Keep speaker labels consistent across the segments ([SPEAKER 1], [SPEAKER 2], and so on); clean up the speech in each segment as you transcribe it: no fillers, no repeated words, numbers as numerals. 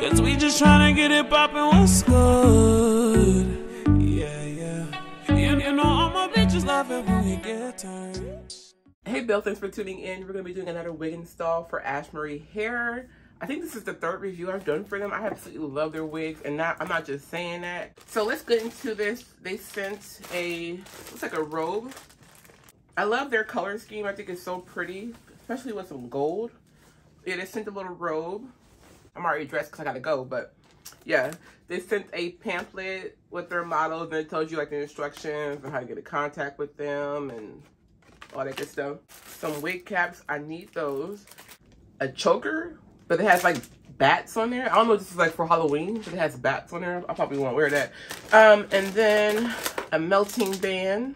[SPEAKER 1] Cause we just tryna get it poppin', what's good? Yeah, yeah. You know all my bitches love it when we get turned.
[SPEAKER 2] Hey Bill, thanks for tuning in. We're gonna be doing another wig install for Ashimary hair. I think this is the third review I've done for them. I absolutely love their wigs, and I'm not just saying that. So let's get into this. They sent looks like a robe. I love their color scheme. I think it's so pretty, especially with some gold. Yeah, they sent a little robe. I'm already dressed because I gotta go, but yeah. They sent a pamphlet with their models, and it tells you like the instructions on how to get in contact with them and all that good stuff. Some wig caps, I need those. A choker, but it has like bats on there. I don't know if this is like for Halloween, but it has bats on there. I probably won't wear that. And then a melting band,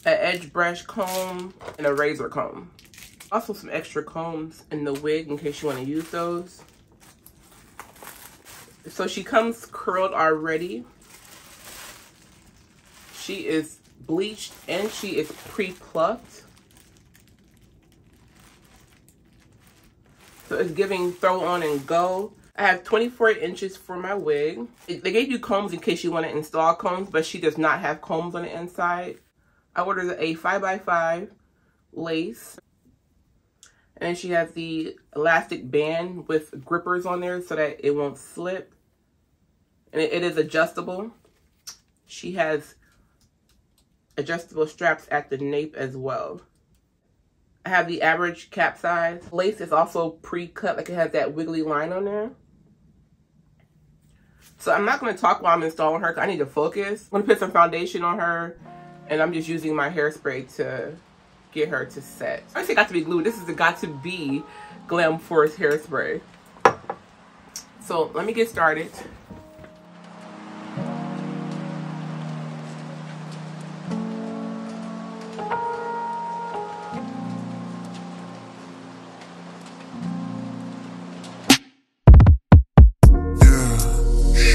[SPEAKER 2] an edge brush comb, and a razor comb. Also some extra combs in the wig in case you want to use those. So she comes curled already. She is bleached and she is pre-plucked. So it's giving throw on and go. I have 24 inches for my wig. They gave you combs in case you want to install combs, but she does not have combs on the inside. I ordered a 5x5 lace. And she has the elastic band with grippers on there so that it won't slip. And it is adjustable. She has adjustable straps at the nape as well. I have the average cap size. Lace is also pre-cut, like it has that wiggly line on there. So I'm not going to talk while I'm installing her because I need to focus. I'm going to put some foundation on her, and I'm just using my hairspray to get her to set. I say got to be glue. This is the got to be Glam Force hairspray. So let me get started.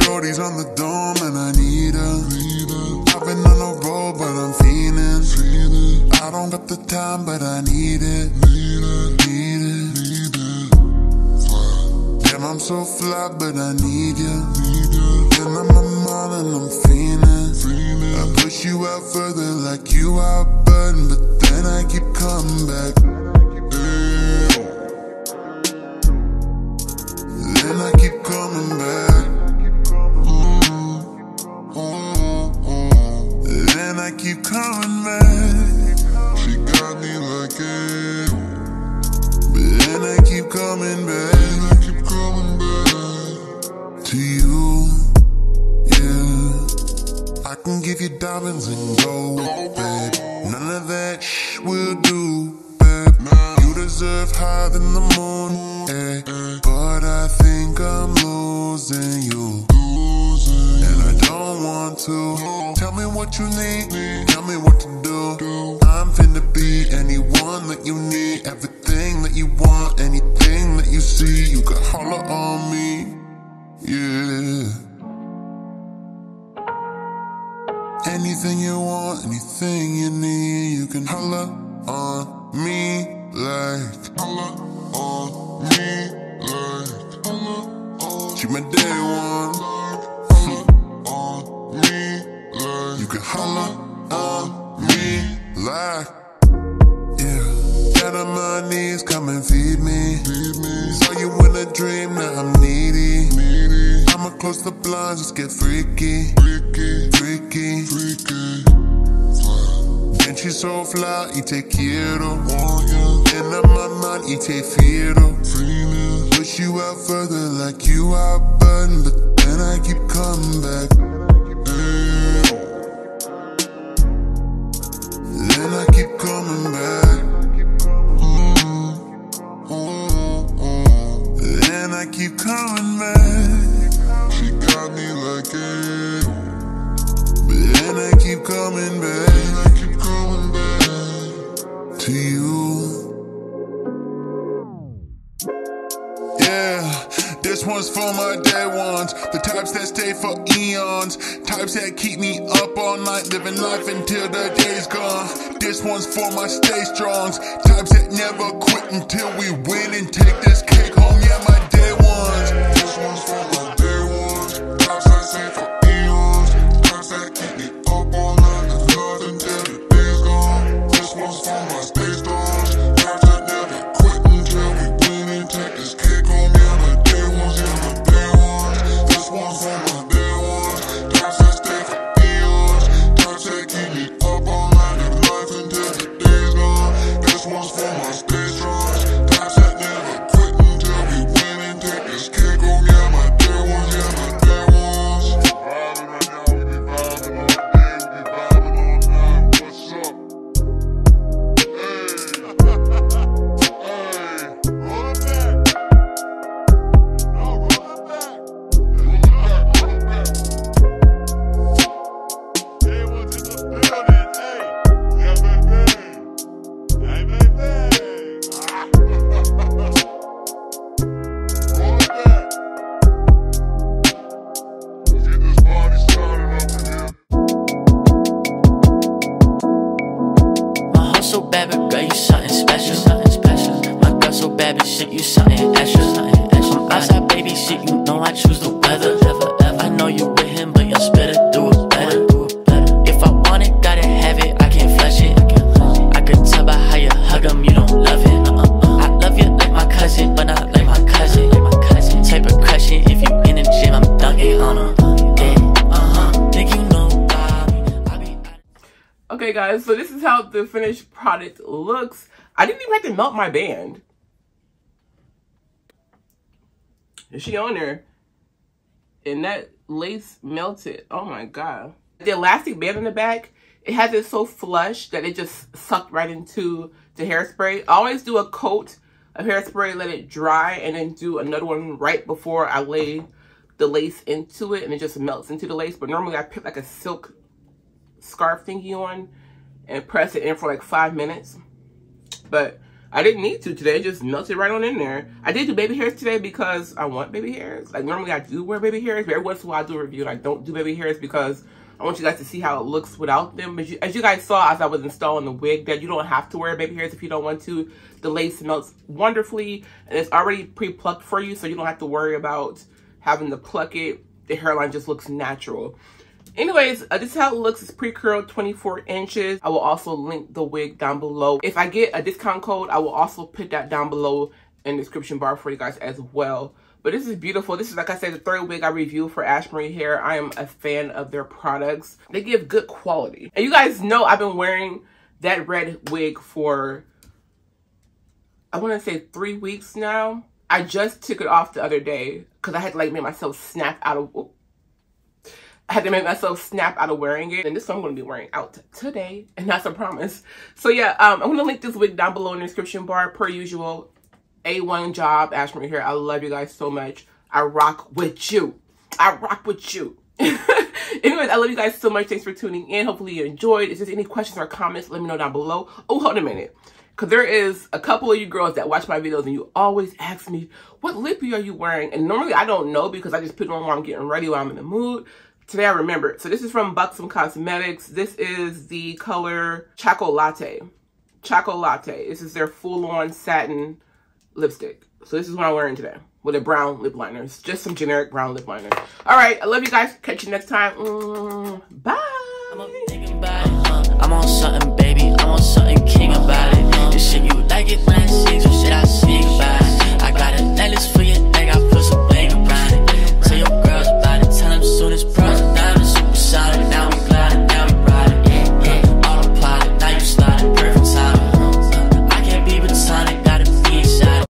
[SPEAKER 3] Shorty's on the dome and I need her. I've been on the road but I'm fiending. I don't got the time but I need it. Damn, I'm so fly but I need you. Then I'm on and I'm fiending. I push you out further like you out button, but then I keep coming back. Then I keep coming back. Then I keep coming back. She got me like it. But then I keep coming back. I keep coming back to you. Yeah, I can give you diamonds and gold, babe. None of that will do, babe. You deserve higher than the moon, eh? But I think I'm losing you. And I don't want to. Tell me what you need, tell me what to do. I'm finna be anyone that you need. Everything that you want, anything that you see. You can holler on me, yeah. Anything you want, anything you need. You can holler on me like. Holler on me like. Holler on. She my day one. You can holler on me like, yeah. Down on my knees, come and feed me. Saw you in a dream, now I'm needy. I'ma close the blinds, just get freaky. And she's so fly, y te quiero. And on my mind, y te fiero. Push you out further like you out button, but then I keep coming back. Then I keep coming back. Then I keep coming back. She got me like it. But then I keep coming back. I keep coming back to you. Yeah, this one's for my day ones. The types that stay for eons. Types that keep me up all night, living life until the day's gone. This one's for my stay strongs. Types that never quit until we win and take this cake home. Yeah, my day ones. This one's for my
[SPEAKER 4] bad bitch shit, you something extra. I'm outside baby shit, you know I choose the weather. I know you with him, but your spitter do it better. If I want it, gotta have it, I can't flush it. I could tell by how you hug him, you don't love it. I love you like my cousin, but not like my cousin. Type of crushing, if you in the gym, I'm dunking on him. Think you know
[SPEAKER 2] Okay guys, so this is how the finished product looks. I didn't even have to melt my band. Is she on there? And that lace melted. Oh my god. The elastic band in the back, it has it so flush that it just sucked right into the hairspray. I always do a coat of hairspray, let it dry, and then do another one right before I lay the lace into it, and it just melts into the lace. But normally I put like a silk scarf thingy on and press it in for like 5 minutes. But I didn't need to today, it just melted right on in there. I did do baby hairs today because I want baby hairs. Like normally I do wear baby hairs, but every once in a while I do a review and I don't do baby hairs because I want you guys to see how it looks without them. But as you guys saw as I was installing the wig, that you don't have to wear baby hairs if you don't want to. The lace melts wonderfully and it's already pre-plucked for you, so you don't have to worry about having to pluck it. The hairline just looks natural. Anyways, this is how it looks. It's pre-curled, 24 inches. I will also link the wig down below. If I get a discount code, I will also put that down below in the description bar for you guys as well. But this is beautiful. This is, like I said, the third wig I review for Ashimary Hair. I am a fan of their products. They give good quality. And you guys know I've been wearing that red wig for, I want to say 3 weeks now. I just took it off the other day because I had to like make myself snap out of, I had to make myself snap out of wearing it. And this one I'm going to be wearing out today. And that's a promise. So yeah, I'm going to link this wig down below in the description bar per usual. A1 job, Ashimary Hair. I love you guys so much. I rock with you. I rock with you. Anyways, I love you guys so much. Thanks for tuning in. Hopefully you enjoyed. If there's any questions or comments, let me know down below. Oh, hold a minute. Because there is a couple of you girls that watch my videos and you always ask me, what lippy are you wearing? And normally I don't know because I just put it on while I'm getting ready, while I'm in the mood. Today I remembered. So this is from Buxom Cosmetics. This is the color Choco Latte. Choco Latte. This is their full-on satin lipstick. So this is what I'm wearing today with a brown lip liner. It's just some generic brown lip liner. All right, I love you guys. Catch you next time. Bye.
[SPEAKER 4] I'm thinking about it. I'm on something, baby. I'm on something king about it. This shit, you like it when I sing some shit I say.